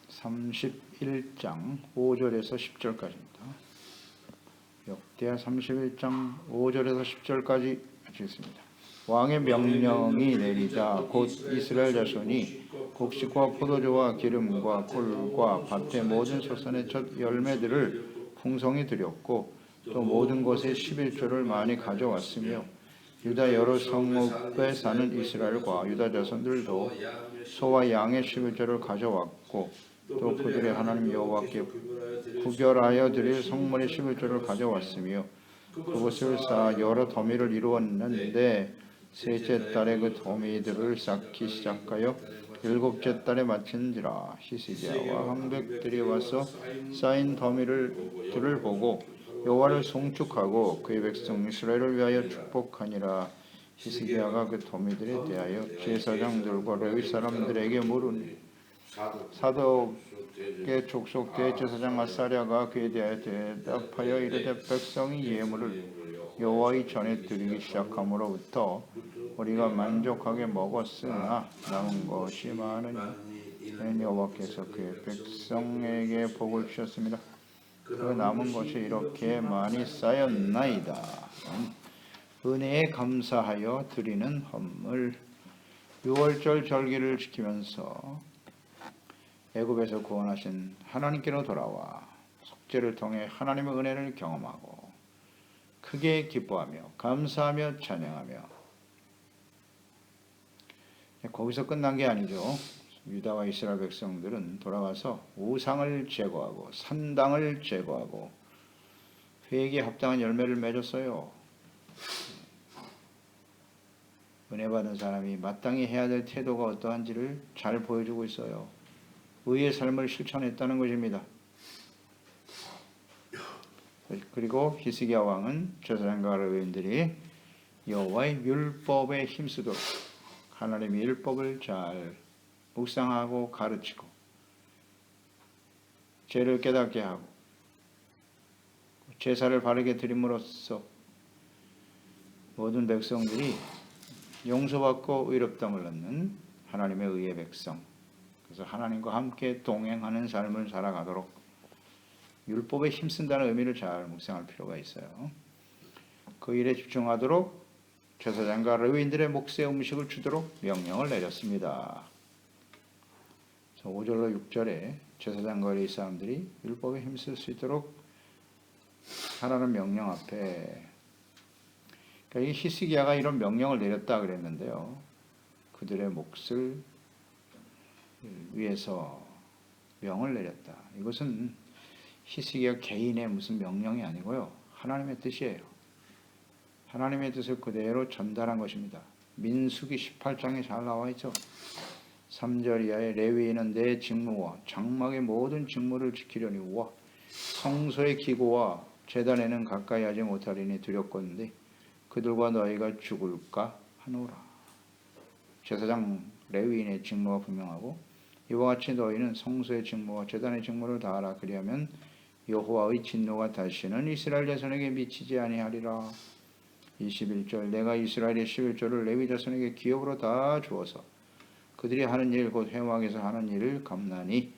(31장) 5절에서 10절까지입니다. 역대하 31장 5절에서 10절까지 읽겠습니다. 왕의 명령이 내리자 곧 이스라엘 자손이 곡식과 포도주와 기름과 꿀과 밭의 모든 소산의 첫 열매들을 풍성히 드렸고 또 모든 것의 11조를 많이 가져왔으며 유다 여러 성읍에 사는 이스라엘과 유다 자손들도 소와 양의 11조를 가져왔고 또 그들의 하나님 여호와께 구별하여 드릴 성물의 11조를 가져왔으며 그것을 쌓아 여러 더미를 이루었는데 셋째 달에 그 더미들을 쌓기 시작하여 일곱째 달에 마친지라. 히스기야와 황백들이 와서 쌓인 더미들을 보고 여호와를 송축하고 그의 백성 이스라엘을 위하여 축복하니라. 히스기야가 그 더미들에 대하여 제사장들과 레위 사람들에게 물으니 사독의 족속 대제사장 아사랴가 그에 대하여 대답하여 이르되 백성이 예물을 여호와의 전에 드리기 시작함으로부터 우리가 만족하게 먹었으나 남은 것이 많으니 여호와께서 그의 백성에게 복을 주셨습니다. 그 남은 것이 이렇게 많이 쌓였나이다. 은혜에 감사하여 드리는 헌물. 6월절 절기를 지키면서 애굽에서 구원하신 하나님께로 돌아와 속죄를 통해 하나님의 은혜를 경험하고 크게 기뻐하며 감사하며 찬양하며. 거기서 끝난 게 아니죠. 유다와 이스라엘 백성들은 돌아와서 우상을 제거하고 산당을 제거하고 회개에 합당한 열매를 맺었어요. 은혜 받은 사람이 마땅히 해야 될 태도가 어떠한지를 잘 보여주고 있어요. 의의 삶을 실천했다는 것입니다. 그리고 히스기야 왕은 제사장과 레위인들이 여호와의 율법에 힘쓰도록 하나님의 율법을 잘 묵상하고 가르치고 죄를 깨닫게 하고 제사를 바르게 드림으로써 모든 백성들이 용서받고 의롭다함을 얻는 하나님의 의의 백성, 그래서 하나님과 함께 동행하는 삶을 살아가도록 율법에 힘쓴다는 의미를 잘 묵상할 필요가 있어요. 그 일에 집중하도록 제사장과 레위인들의 몫의 음식을 주도록 명령을 내렸습니다. 5절로 6절에 제사장과 레위 사람들이 율법에 힘쓸 수 있도록 하라는 명령 앞에, 그러니까 이 히스기야가 이런 명령을 내렸다 그랬는데요. 그들의 몫을 위해서 명을 내렸다. 이것은 히스기야 개인의 무슨 명령이 아니고요. 하나님의 뜻이에요. 하나님의 뜻을 그대로 전달한 것입니다. 민수기 18장에 잘 나와 있죠. 3절 이하에 레위인은 내 직무와 장막의 모든 직무를 지키려니 와 성소의 기구와 제단에는 가까이 하지 못하리니 두렵건대 그들과 너희가 죽을까 하노라. 제사장 레위인의 직무가 분명하고 이와 같이 너희는 성소의 직무와 제단의 직무를 다하라. 그리하면 여호와의 진노가 다시는 이스라엘 자손에게 미치지 아니하리라. 21절 내가 이스라엘의 11조를 레위 자손에게 기업으로 다 주어서 그들이 하는 일 곧 회막에서 하는 일을 갚나니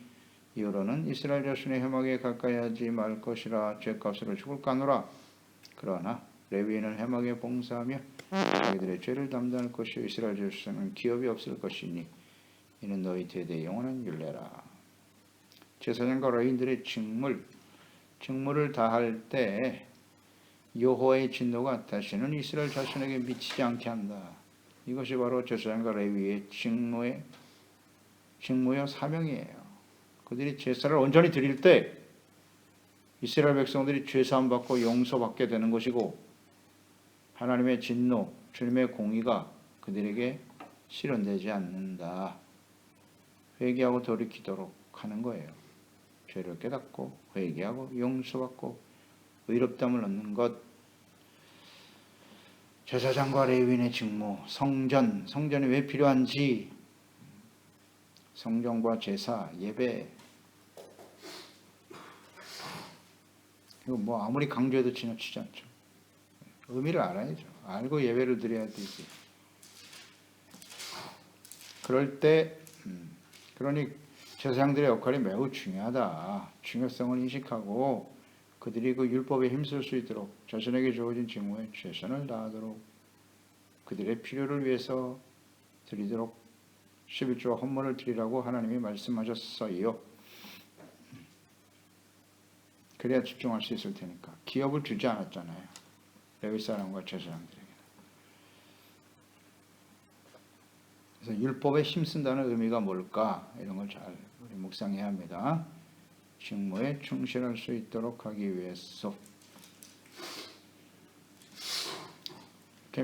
이후로는 이스라엘 자손의 회막에 가까이 하지 말 것이라. 죄값으로 죽을까 하노라. 그러나 레위인은 회막에 봉사하며 자기들의 죄를 담당할 것이요 이스라엘 자손은 기업이 없을 것이니 이는 너희 대대 영원한 율례라. 제사장과 레위인들의 직무를 다할 때 여호와의 진노가 다시는 이스라엘 자손에게 미치지 않게 한다. 이것이 바로 제사장과 레위의 직무요 사명이에요. 그들이 제사를 온전히 드릴 때 이스라엘 백성들이 죄사함 받고 용서받게 되는 것이고 하나님의 진노, 주님의 공의가 그들에게 실현되지 않는다. 회개하고 돌이키도록 하는 거예요. 죄를 깨닫고 회개하고 용서받고 의롭다함을 얻는 것. 제사장과 레위인의 직무, 성전이 왜 필요한지, 성전과 제사, 예배, 이거 뭐 아무리 강조해도 지나치지 않죠. 의미를 알아야죠. 알고 예배를 드려야 되지. 그럴 때 그러니 제사장들의 역할이 매우 중요하다. 중요성을 인식하고 그들이 그 율법에 힘쓸 수 있도록 자신에게 주어진 직무에 최선을 다하도록 그들의 필요를 위해서 드리도록 11조와 헌물을 드리라고 하나님이 말씀하셨어요. 그래야 집중할 수 있을 테니까. 기업을 주지 않았잖아요. 레위 사람과 제사장들에게. 그래서 율법에 힘쓴다는 의미가 뭘까? 이런 걸 잘 우리 묵상해야 합니다. 직무에 충실할 수 있도록 하기 위해서. 이렇게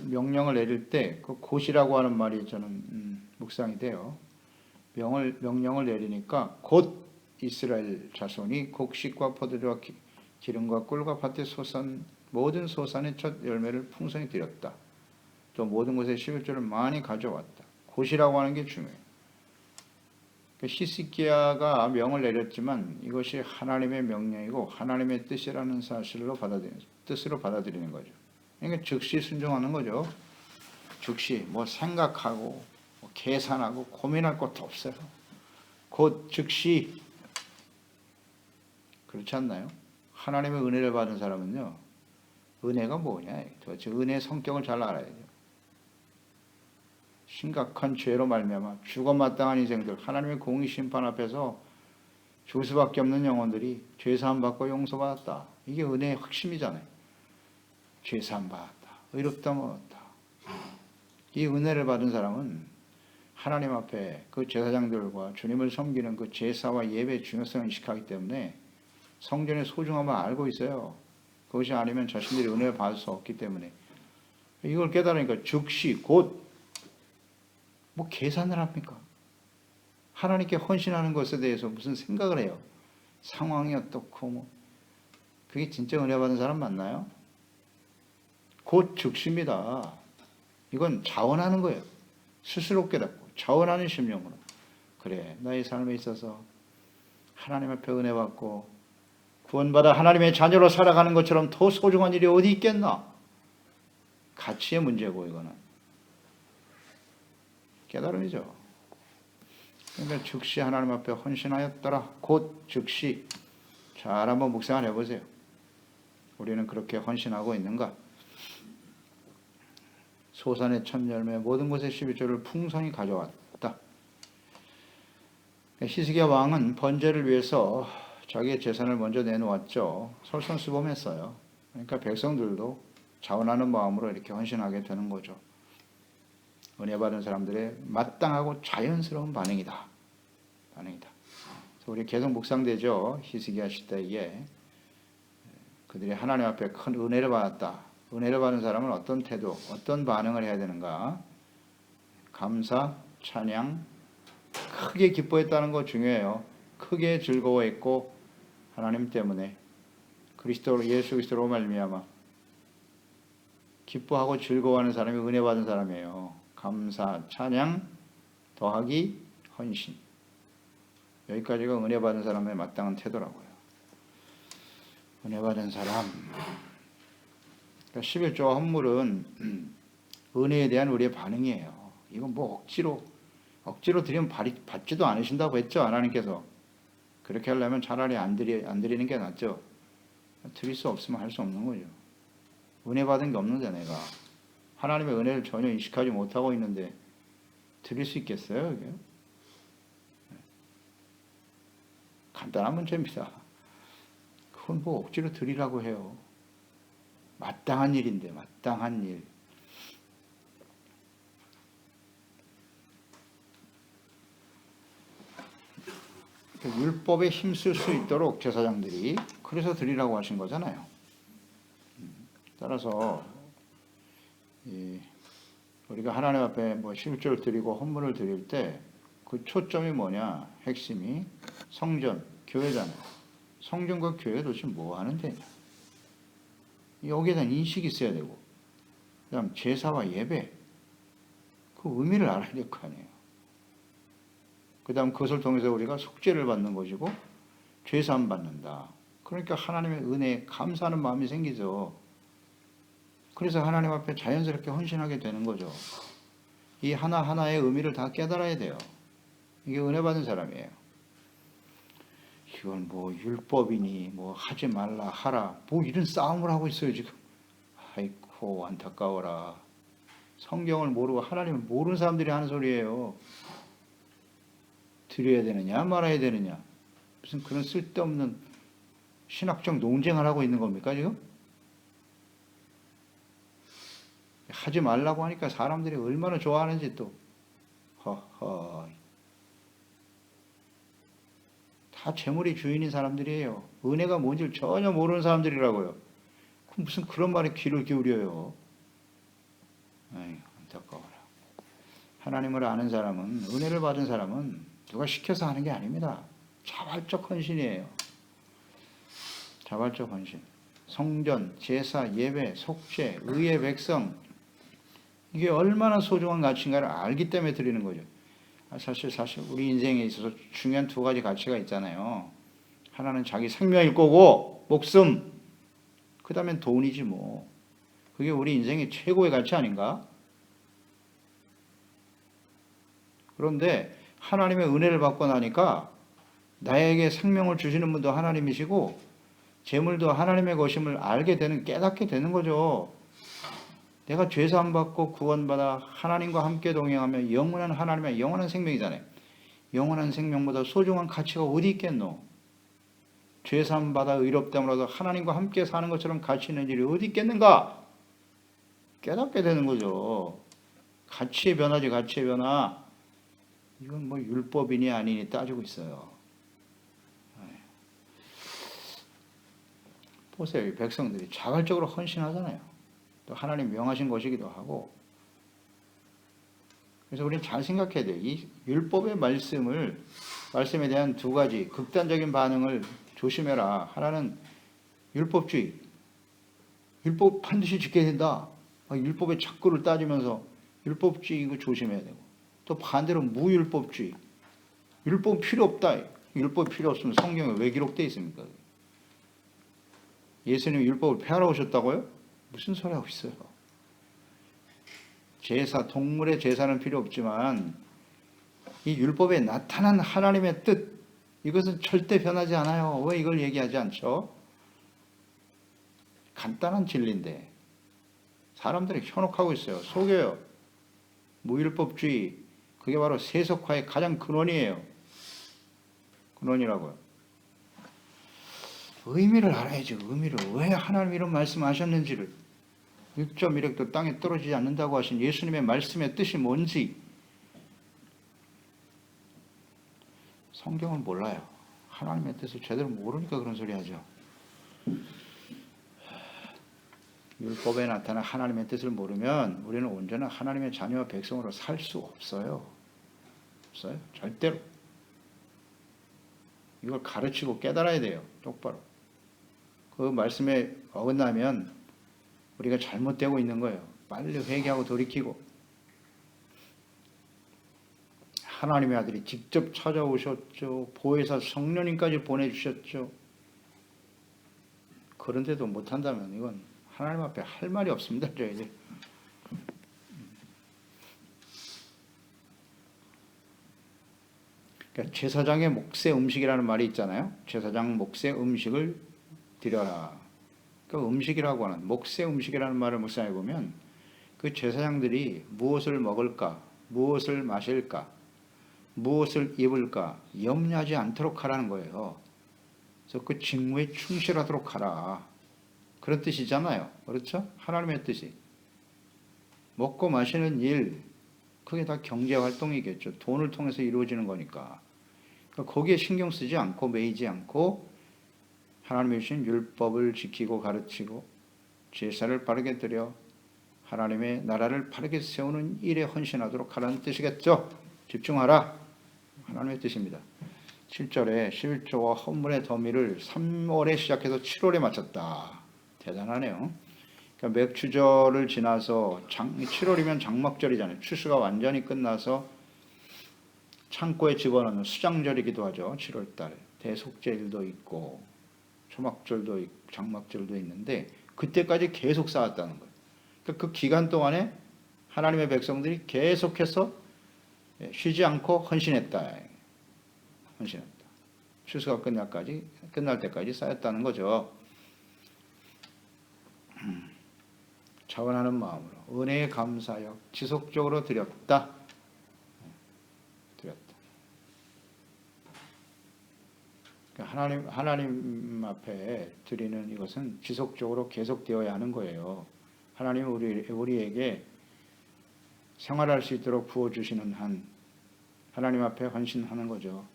명령을 내릴 때 그 곧이라고 하는 말이 저는 묵상이 돼요. 명령을 내리니까 곧 이스라엘 자손이 곡식과 포도주와 기름과 꿀과 밭에 솟은 모든 소산의 첫 열매를 풍성히 드렸다. 또 모든 곳에 11조를 많이 가져왔다. 곧이라고 하는 게 중요해요. 히스기야가 명을 내렸지만 이것이 하나님의 명령이고 하나님의 뜻이라는 뜻으로 받아들이는 거죠. 그러니까 즉시 순종하는 거죠. 즉시 뭐 생각하고 뭐 계산하고 고민할 것도 없어요. 곧 즉시. 그렇지 않나요? 하나님의 은혜를 받은 사람은요. 은혜가 뭐냐? 도대체 은혜의 성격을 잘 알아야죠. 심각한 죄로 말미암아 죽어 마땅한 인생들, 하나님의 공의 심판 앞에서 죽을 수밖에 없는 영혼들이 죄사함 받고 용서받았다. 이게 은혜의 핵심이잖아요. 죄사함 받았다. 의롭다 먹었다. 이 은혜를 받은 사람은 하나님 앞에 그 제사장들과 주님을 섬기는 그 제사와 예배의 중요성을 인식하기 때문에 성전의 소중함을 알고 있어요. 그것이 아니면 자신들이 은혜를 받을 수 없기 때문에 이걸 깨달으니까 즉시 곧 뭐 계산을 합니까? 하나님께 헌신하는 것에 대해서 무슨 생각을 해요? 상황이 어떻고 뭐 그게 진짜 은혜 받은 사람 맞나요? 곧 즉시입니다. 이건 자원하는 거예요. 스스로 깨닫고 자원하는 심령으로. 그래, 나의 삶에 있어서 하나님 앞에 은혜 받고 구원받아 하나님의 자녀로 살아가는 것처럼 더 소중한 일이 어디 있겠나? 가치의 문제고 이거는. 깨달음이죠. 그러니까 즉시 하나님 앞에 헌신하였더라. 곧 즉시. 잘 한번 묵상을 해보세요. 우리는 그렇게 헌신하고 있는가? 소산의 첫 열매 모든 곳에 11조를 풍성히 가져왔다. 히스기야 왕은 번제를 위해서 자기의 재산을 먼저 내놓았죠. 솔선수범했어요. 그러니까 백성들도 자원하는 마음으로 이렇게 헌신하게 되는 거죠. 은혜 받은 사람들의 마땅하고 자연스러운 반응이다. 그래서 우리 계속 묵상되죠. 히스기야 시대에 그들이 하나님 앞에 큰 은혜를 받았다. 은혜를 받은 사람은 어떤 태도, 어떤 반응을 해야 되는가? 감사, 찬양, 크게 기뻐했다는 거 중요해요. 크게 즐거워했고 하나님 때문에 예수 그리스도로 말미암아 기뻐하고 즐거워하는 사람이 은혜 받은 사람이에요. 감사, 찬양, 더하기, 헌신. 여기까지가 은혜 받은 사람의 마땅한 태도라고요. 은혜 받은 사람. 11조와 헌물은 은혜에 대한 우리의 반응이에요. 이건 뭐 억지로 드리면 받지도 않으신다고 했죠. 하나님께서. 그렇게 하려면 차라리 안 드리는 게 낫죠. 드릴 수 없으면 할 수 없는 거죠. 은혜 받은 게 없는데 내가 하나님의 은혜를 전혀 인식하지 못하고 있는데 드릴 수 있겠어요? 이게? 간단한 문제입니다. 그건 뭐 억지로 드리라고 해요. 마땅한 일인데 마땅한 일. 율법에 힘쓸 수 있도록 제사장들이 그래서 드리라고 하신 거잖아요. 따라서 우리가 하나님 앞에 뭐 11조를 드리고 헌물을 드릴 때 그 초점이 뭐냐? 핵심이 성전, 교회잖아요. 성전과 교회가 도대체 뭐 하는 데냐? 여기에 대한 인식이 있어야 되고 그 다음 제사와 예배 그 의미를 알아야 될 거 아니에요. 그 다음 그것을 통해서 우리가 속죄를 받는 것이고 죄사함 받는다. 그러니까 하나님의 은혜에 감사하는 마음이 생기죠. 그래서 하나님 앞에 자연스럽게 헌신하게 되는 거죠. 이 하나하나의 의미를 다 깨달아야 돼요. 이게 은혜 받은 사람이에요. 이건 뭐 율법이니 뭐 하지 말라 하라 뭐 이런 싸움을 하고 있어요 지금. 아이고 안타까워라. 성경을 모르고 하나님을 모르는 사람들이 하는 소리예요. 드려야 되느냐 말아야 되느냐 무슨 그런 쓸데없는 신학적 논쟁을 하고 있는 겁니까 지금? 하지 말라고 하니까 사람들이 얼마나 좋아하는지 또 허허 다 재물이 주인인 사람들이에요. 은혜가 뭔지를 전혀 모르는 사람들이라고요. 무슨 그런 말에 귀를 기울여요. 아이, 안타까워라. 하나님을 아는 사람은 은혜를 받은 사람은 누가 시켜서 하는 게 아닙니다. 자발적 헌신이에요. 자발적 헌신. 성전, 제사, 예배, 속죄, 의의 백성 이게 얼마나 소중한 가치인가를 알기 때문에 드리는 거죠. 사실 우리 인생에 있어서 중요한 두 가지 가치가 있잖아요. 하나는 자기 생명일 거고 목숨, 그 다음엔 돈이지 뭐. 그게 우리 인생의 최고의 가치 아닌가? 그런데 하나님의 은혜를 받고 나니까 나에게 생명을 주시는 분도 하나님이시고 재물도 하나님의 것임을 알게 되는, 깨닫게 되는 거죠. 내가 죄사함 받고 구원받아 하나님과 함께 동행하며 영원한 하나님의 영원한 생명이잖아요. 영원한 생명보다 소중한 가치가 어디 있겠노? 죄사함 받아 의롭다므로도 하나님과 함께 사는 것처럼 가치 있는 일이 어디 있겠는가? 깨닫게 되는 거죠. 가치의 변화지, 가치의 변화. 이건 뭐 율법이니 아니니 따지고 있어요. 보세요. 이 백성들이 자발적으로 헌신하잖아요. 또 하나님 명하신 것이기도 하고. 그래서 우리는 잘 생각해야 돼요. 이 율법의 말씀에 대한 두 가지 극단적인 반응을 조심해라. 하나는 율법주의. 율법 반드시 지켜야 된다. 율법의 착구를 따지면서 율법주의 이거 조심해야 되고. 또 반대로 무율법주의. 율법 필요 없다. 율법 필요 없으면 성경에 왜 기록되어 있습니까? 예수님이 율법을 폐하러 오셨다고요? 무슨 소리 하고 있어요? 제사, 동물의 제사는 필요 없지만 이 율법에 나타난 하나님의 뜻, 이것은 절대 변하지 않아요. 왜 이걸 얘기하지 않죠? 간단한 진리인데 사람들이 현혹하고 있어요. 속여요. 무율법주의, 그게 바로 세속화의 가장 근원이에요. 근원이라고요. 의미를 알아야죠. 의미를. 왜 하나님 이런 말씀하셨는지를. 6.1획도 땅에 떨어지지 않는다고 하신 예수님의 말씀의 뜻이 뭔지 성경을 몰라요. 하나님의 뜻을 제대로 모르니까 그런 소리 하죠. 율법에 나타난 하나님의 뜻을 모르면 우리는 온전한 하나님의 자녀와 백성으로 살 수 없어요. 없어요. 절대로. 이걸 가르치고 깨달아야 돼요. 똑바로. 그 말씀에 어긋나면 우리가 잘못되고 있는 거예요. 빨리 회개하고 돌이키고. 하나님의 아들이 직접 찾아오셨죠. 보혜사 성령님까지 보내주셨죠. 그런데도 못한다면 이건 하나님 앞에 할 말이 없습니다. 저희들. 그러니까 제사장의 몫의 음식이라는 말이 있잖아요. 제사장 몫의 음식을 드려라. 그 음식이라고 하는 몫의 음식이라는 말을 묵상해 보면 그 제사장들이 무엇을 먹을까, 무엇을 마실까, 무엇을 입을까 염려하지 않도록 하라는 거예요. 그래서 그 직무에 충실하도록 하라. 그런 뜻이잖아요. 그렇죠? 하나님의 뜻이. 먹고 마시는 일, 그게 다 경제활동이겠죠. 돈을 통해서 이루어지는 거니까. 그러니까 거기에 신경 쓰지 않고 매이지 않고 하나님이 주신 율법을 지키고 가르치고 제사를 바르게 드려 하나님의 나라를 바르게 세우는 일에 헌신하도록 하라는 뜻이겠죠. 집중하라. 하나님의 뜻입니다. 7절에 11조와 헌물의 더미를 3월에 시작해서 7월에 마쳤다. 대단하네요. 그러니까 맥추절을 지나서 7월이면 장막절이잖아요. 추수가 완전히 끝나서 창고에 집어넣는 수장절이기도 하죠. 7월 달에. 대속제일도 있고 초막절도 있고 장막절도 있는데 그때까지 계속 쌓았다는 거예요. 그러니까 그 기간 동안에 하나님의 백성들이 계속해서 쉬지 않고 헌신했다. 헌신했다. 추수가 끝날 때까지 쌓였다는 거죠. 자원하는 마음으로 은혜에 감사하여 지속적으로 드렸다. 하나님 앞에 드리는 이것은 지속적으로 계속되어야 하는 거예요. 하나님은 우리에게 생활할 수 있도록 부어주시는 한 하나님 앞에 헌신하는 거죠.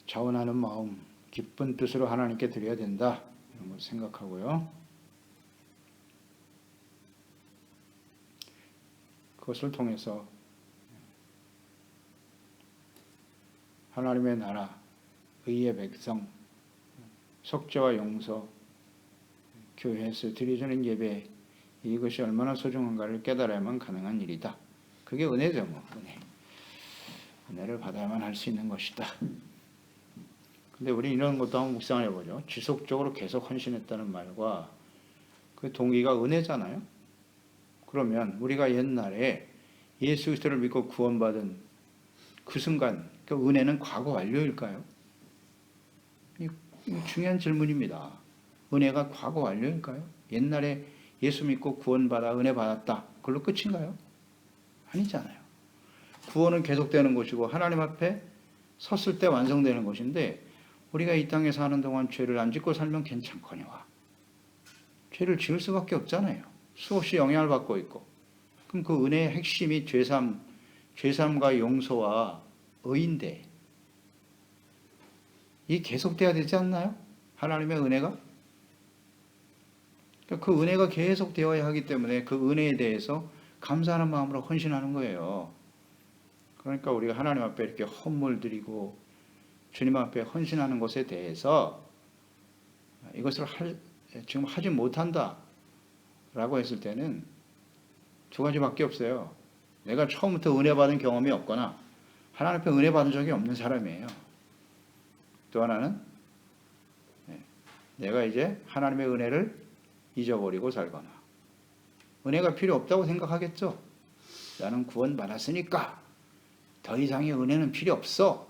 자원하는 마음, 기쁜 뜻으로 하나님께 드려야 된다. 이런 걸 생각하고요. 그것을 통해서 하나님의 나라, 의의 백성, 속죄와 용서, 교회에서 드려지는 예배, 이것이 얼마나 소중한가를 깨달아야만 가능한 일이다. 그게 은혜죠, 은혜. 은혜를 받아야만 할 수 있는 것이다. 근데 우리 이런 것도 한번 묵상을 해보죠. 지속적으로 계속 헌신했다는 말과 그 동기가 은혜잖아요. 그러면 우리가 옛날에 예수 그리스도를 믿고 구원받은 그 순간, 그 은혜는 과거 완료일까요? 이 중요한 질문입니다. 은혜가 과거 완료일까요? 옛날에 예수 믿고 구원받아 은혜 받았다. 그걸로 끝인가요? 아니잖아요. 구원은 계속되는 것이고 하나님 앞에 섰을 때 완성되는 것인데 우리가 이 땅에 사는 동안 죄를 안 짓고 살면 괜찮거니와 죄를 지을 수밖에 없잖아요. 수없이 영향을 받고 있고. 그럼 그 은혜의 핵심이 죄삼과 용서와 의인데 이 계속돼야 되지 않나요? 하나님의 은혜가? 그 은혜가 계속되어야 하기 때문에 그 은혜에 대해서 감사하는 마음으로 헌신하는 거예요. 그러니까 우리가 하나님 앞에 이렇게 헌물 드리고 주님 앞에 헌신하는 것에 대해서 이것을 지금 하지 못한다 라고 했을 때는 두 가지밖에 없어요. 내가 처음부터 은혜 받은 경험이 없거나 하나님 앞에 은혜 받은 적이 없는 사람이에요. 또 하나는 내가 이제 하나님의 은혜를 잊어버리고 살거나 은혜가 필요 없다고 생각하겠죠. 나는 구원받았으니까 더 이상의 은혜는 필요 없어.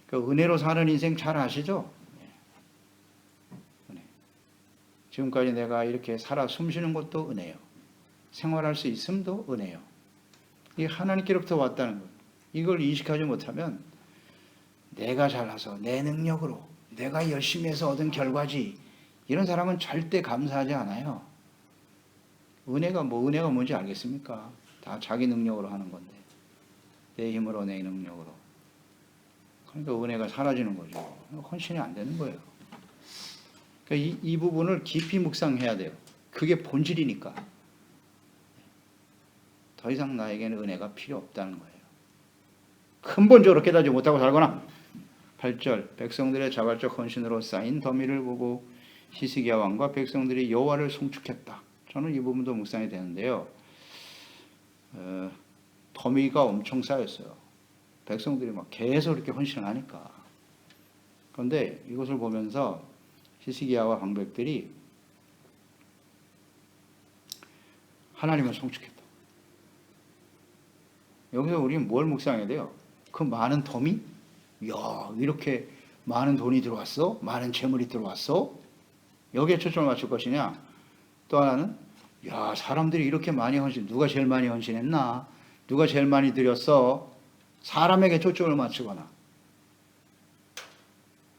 그 은혜로 사는 인생 잘 아시죠? 지금까지 내가 이렇게 살아 숨쉬는 것도 은혜요. 생활할 수 있음도 은혜요. 이게 하나님께로부터 왔다는 것. 이걸 인식하지 못하면 내가 잘나서 내 능력으로 내가 열심히 해서 얻은 결과지 이런 사람은 절대 감사하지 않아요. 은혜가 뭔지 알겠습니까? 다 자기 능력으로 하는 건데 내 힘으로 내 능력으로 그러니까 은혜가 사라지는 거죠. 헌신이 안 되는 거예요. 그러니까 이 부분을 깊이 묵상해야 돼요. 그게 본질이니까. 더 이상 나에게는 은혜가 필요 없다는 거예요. 근본적으로 깨닫지 못하고 살거나 8절 백성들의 자발적 헌신으로 쌓인 더미를 보고 히스기야 왕과 백성들이 여호와를 송축했다. 저는 이 부분도 묵상이 되는데요. 더미가 엄청 쌓였어요. 백성들이 막 계속 이렇게 헌신을 하니까. 그런데 이것을 보면서 히스기야와 방백들이 하나님을 송축했다. 여기서 우리는 뭘 묵상해야 돼요? 그 많은 더미? 이야, 이렇게 많은 돈이 들어왔어? 많은 재물이 들어왔어? 여기에 초점을 맞출 것이냐? 또 하나는 야, 사람들이 이렇게 많이 누가 제일 많이 헌신했나? 누가 제일 많이 드렸어? 사람에게 초점을 맞추거나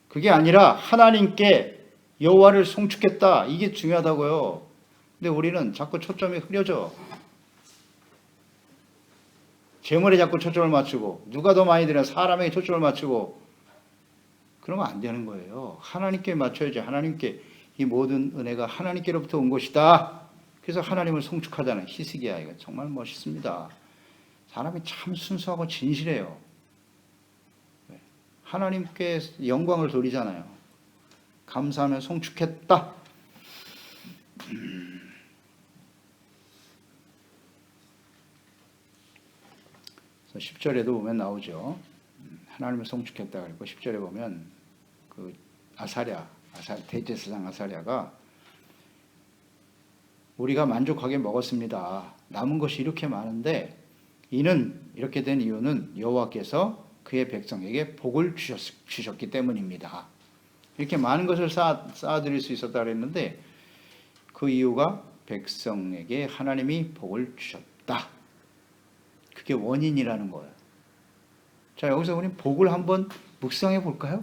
그게 아니라 하나님께 여호와를 송축했다. 이게 중요하다고요. 근데 우리는 자꾸 초점이 흐려져. 재물에 자꾸 초점을 맞추고 누가 더 많이 드려 사람에게 초점을 맞추고 그러면 안 되는 거예요. 하나님께 맞춰야지. 하나님께 이 모든 은혜가 하나님께로부터 온 것이다. 그래서 하나님을 송축하자는 히스기야. 이거 정말 멋있습니다. 사람이 참 순수하고 진실해요. 하나님께 영광을 돌리잖아요. 감사하며 송축했다. 10절에도 보면 나오죠. 하나님을 송축했다 그랬고 10절에 보면 그 대제사장 아사랴가 우리가 만족하게 먹었습니다. 남은 것이 이렇게 많은데 이는 이렇게 된 이유는 여호와께서 그의 백성에게 복을 주셨기 때문입니다. 이렇게 많은 것을 쌓아드릴 수 있었다 그랬는데 그 이유가 백성에게 하나님이 복을 주셨다. 그게 원인이라는 거예요. 자, 여기서 우리 복을 한번 묵상해 볼까요?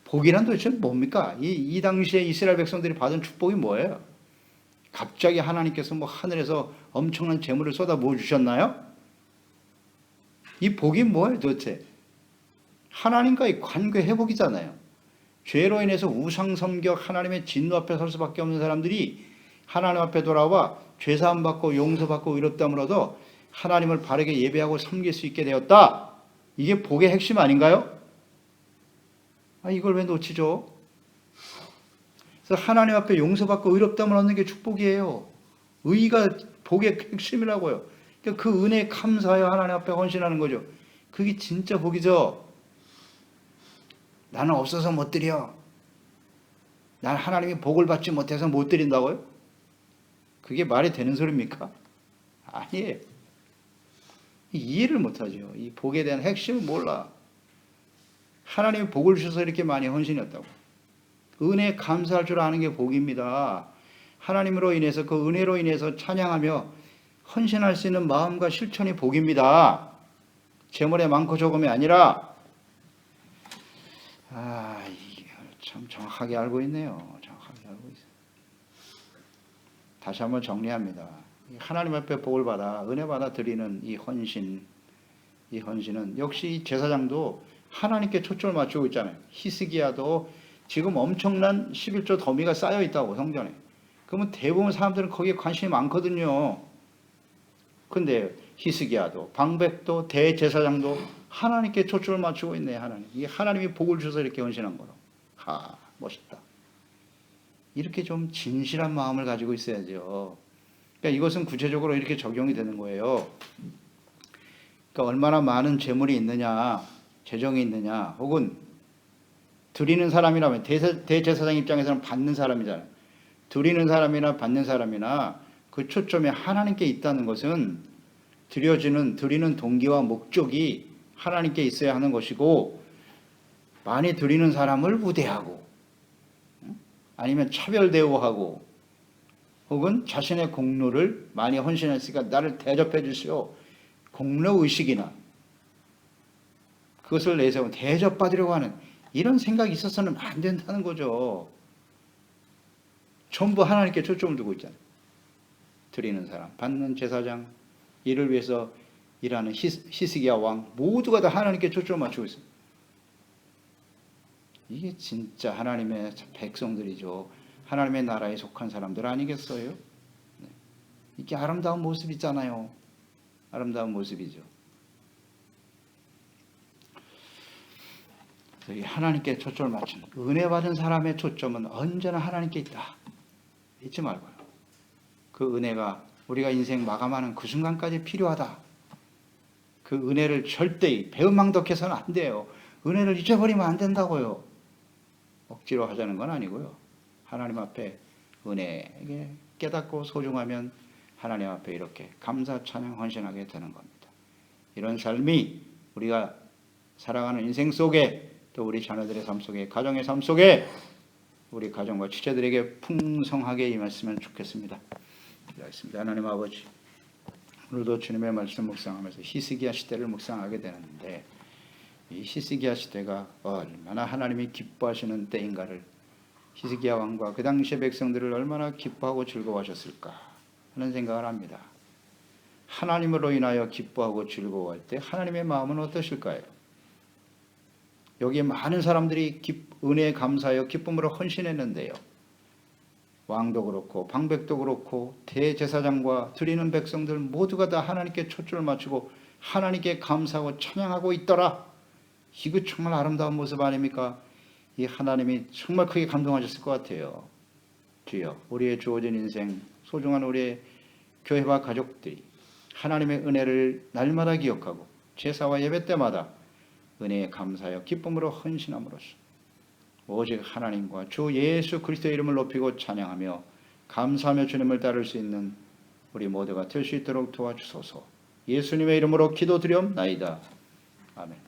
복이란 도대체 뭡니까? 이 당시에 이스라엘 백성들이 받은 축복이 뭐예요? 갑자기 하나님께서 뭐 하늘에서 엄청난 재물을 쏟아 부어 주셨나요? 이 복이 뭐예요 도대체? 하나님과의 관계 회복이잖아요. 죄로 인해서 우상 섬격 하나님의 진노 앞에 설 수밖에 없는 사람들이 하나님 앞에 돌아와 죄사함 받고 용서받고 의롭다함을 얻어 하나님을 바르게 예배하고 섬길 수 있게 되었다. 이게 복의 핵심 아닌가요? 이걸 왜 놓치죠? 그래서 하나님 앞에 용서받고 의롭다함을 얻는 게 축복이에요. 의가 복의 핵심이라고요. 그러니까 그 은혜에 감사하여 하나님 앞에 헌신하는 거죠. 그게 진짜 복이죠. 나는 없어서 못 드려. 난 하나님이 복을 받지 못해서 못 드린다고요? 그게 말이 되는 소리입니까? 아니에요. 이해를 못하죠. 이 복에 대한 핵심을 몰라. 하나님이 복을 주셔서 이렇게 많이 헌신했다고. 은혜에 감사할 줄 아는 게 복입니다. 하나님으로 인해서 그 은혜로 인해서 찬양하며 헌신할 수 있는 마음과 실천이 복입니다. 재물의 많고 적음이 아니라. 이게 참 정확하게 알고 있네요. 정확하게 알고 있어요. 다시 한번 정리합니다. 하나님 앞에 복을 받아 은혜 받아 드리는 이 헌신은 역시 이 제사장도 하나님께 초점을 맞추고 있잖아요. 히스기야도 지금 엄청난 11조 더미가 쌓여 있다고 성전에. 그러면 대부분 사람들은 거기에 관심이 많거든요. 근데 히스기야도 방백도 대제사장도 하나님께 초점을 맞추고 있네. 하나님. 이게 하나님이 복을 주셔서 이렇게 헌신한 거로. 멋있다. 이렇게 좀 진실한 마음을 가지고 있어야죠. 그러니까 이것은 구체적으로 이렇게 적용이 되는 거예요. 그러니까 얼마나 많은 재물이 있느냐, 재정이 있느냐, 혹은 드리는 사람이라면 대제사장 입장에서는 받는 사람이잖아요. 드리는 사람이나 받는 사람이나 그 초점이 하나님께 있다는 것은 드리는 동기와 목적이 하나님께 있어야 하는 것이고, 많이 드리는 사람을 우대하고 아니면 차별 대우하고 혹은 자신의 공로를 많이 헌신했으니까 나를 대접해 주시오. 공로의식이나 그것을 내세워 대접받으려고 하는 이런 생각이 있어서는 안 된다는 거죠. 전부 하나님께 초점을 두고 있잖아요. 드리는 사람, 받는 제사장, 이를 위해서 일하는 히스기야 왕 모두가 다 하나님께 초점을 맞추고 있어요. 이게 진짜 하나님의 백성들이죠. 하나님의 나라에 속한 사람들 아니겠어요? 이게 아름다운 모습이잖아요. 아름다운 모습이죠. 하나님께 초점을 맞추는 은혜 받은 사람의 초점은 언제나 하나님께 있다. 잊지 말고요. 그 은혜가 우리가 인생 마감하는 그 순간까지 필요하다. 그 은혜를 절대 배은망덕해서는 안 돼요. 은혜를 잊어버리면 안 된다고요. 억지로 하자는 건 아니고요. 하나님 앞에 은혜에게 깨닫고 소중하면 하나님 앞에 이렇게 감사 찬양 헌신하게 되는 겁니다. 이런 삶이 우리가 살아가는 인생 속에 또 우리 자녀들의 삶 속에 가정의 삶 속에 우리 가정과 지체들에게 풍성하게 임했으면 좋겠습니다. 기도하겠습니다. 하나님 아버지, 오늘도 주님의 말씀 묵상하면서 히스기야 시대를 묵상하게 되는데 이 히스기야 시대가 얼마나 하나님이 기뻐하시는 때인가를, 히스기야 왕과 그 당시의 백성들을 얼마나 기뻐하고 즐거워하셨을까 하는 생각을 합니다. 하나님으로 인하여 기뻐하고 즐거워할 때 하나님의 마음은 어떠실까요? 여기에 많은 사람들이 은혜에 감사하여 기쁨으로 헌신했는데요. 왕도 그렇고 방백도 그렇고 대제사장과 드리는 백성들 모두가 다 하나님께 초점을 맞추고 하나님께 감사하고 찬양하고 있더라. 이거 정말 아름다운 모습 아닙니까? 이 하나님이 정말 크게 감동하셨을 것 같아요. 주여, 우리의 주어진 인생, 소중한 우리의 교회와 가족들이 하나님의 은혜를 날마다 기억하고 제사와 예배 때마다 은혜에 감사하여 기쁨으로 헌신함으로써 오직 하나님과 주 예수 그리스도의 이름을 높이고 찬양하며 감사하며 주님을 따를 수 있는 우리 모두가 될 수 있도록 도와주소서. 예수님의 이름으로 기도드리옵나이다. 아멘.